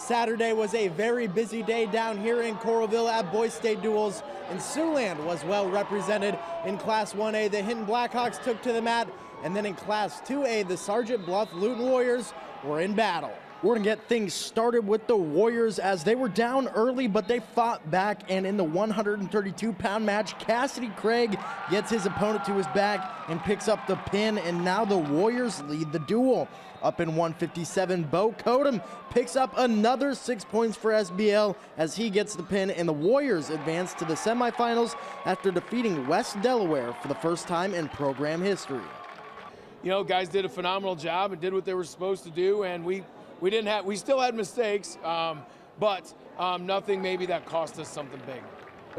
Saturday was a very busy day down here in Coralville at Boys State Duels, and Siouxland was well represented. In Class 1A, the Hinton Blackhawks took to the mat, and then in Class 2A, the Sergeant Bluff Luton Warriors were in battle. We're going to get things started with the Warriors as they were down early, but they fought back, and in the 132-pound match, Cassidy Craig gets his opponent to his back and picks up the pin, and now the Warriors lead the duel. Up in 157, Bo Kodum picks up another 6 points for SBL as he gets the pin, and the Warriors advance to the semifinals after defeating West Delaware for the first time in program history. You know, guys did a phenomenal job and did what they were supposed to do, and we still had mistakes, but nothing maybe that cost us something big.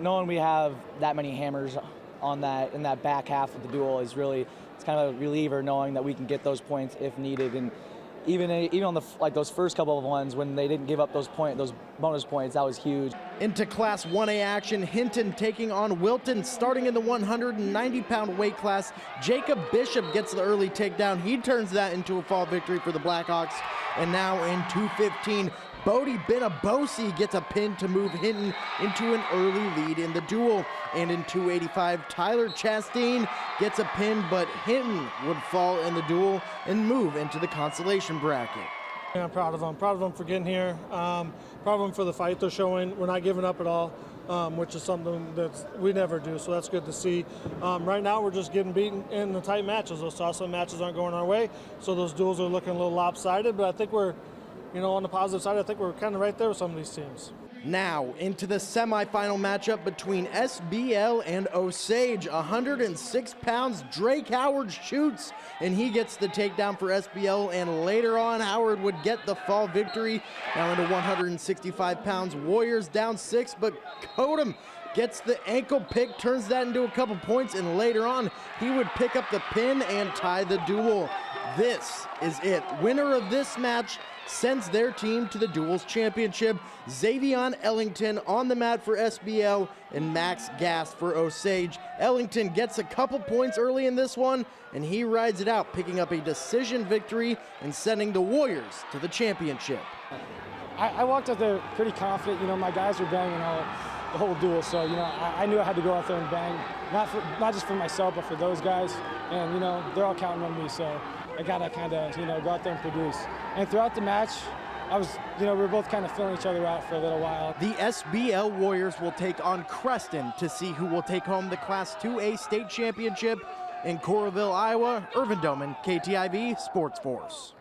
Knowing we have that many hammers on that in that back half of the duel is really, it's kind of a reliever knowing that we can get those points if needed. And even on those first couple of ones when they didn't give up those bonus points, that was huge. Into Class 1A action, Hinton taking on Wilton, starting in the 190-pound weight class. Jacob Bishop gets the early takedown. He turns that into a fall victory for the Blackhawks. And now in 215, Bodie Benabosi gets a pin to move Hinton into an early lead in the duel. And in 285, Tyler Chastain gets a pin, but Hinton would fall in the duel and move into the consolation bracket. Yeah, I'm proud of them. Proud of them for getting here. Proud of them for the fight they're showing. We're not giving up at all, which is something that we never do, so that's good to see. Right now, we're just getting beaten in the tight matches. Those toss-up matches aren't going our way, so those duels are looking a little lopsided, but I think we're, on the positive side, I think we're kind of right there with some of these teams. Now into the semifinal matchup between SBL and Osage. 106 pounds, Drake Howard shoots, and he gets the takedown for SBL, and later on Howard would get the fall victory. Now into 165 pounds, Warriors down 6, but Kodum gets the ankle pick, turns that into a couple points, and later on he would pick up the pin and tie the duel. This is it. Winner of this match sends their team to the Duels Championship. Xavion Ellington on the mat for SBL and Max Gast for Osage. Ellington gets a couple points early in this one, and he rides it out, picking up a decision victory and sending the Warriors to the championship. I walked out there pretty confident. My guys were banging the whole duel, so I knew I had to go out there and bang, not just for myself, but for those guys. And they're all counting on me, so I gotta kind of go out there and produce. And throughout the match, we were both kind of filling each other out for a little while. The SBL Warriors will take on Creston to see who will take home the Class 2A state championship. In Coralville, Iowa, Irvin Doman, KTIV Sports Force.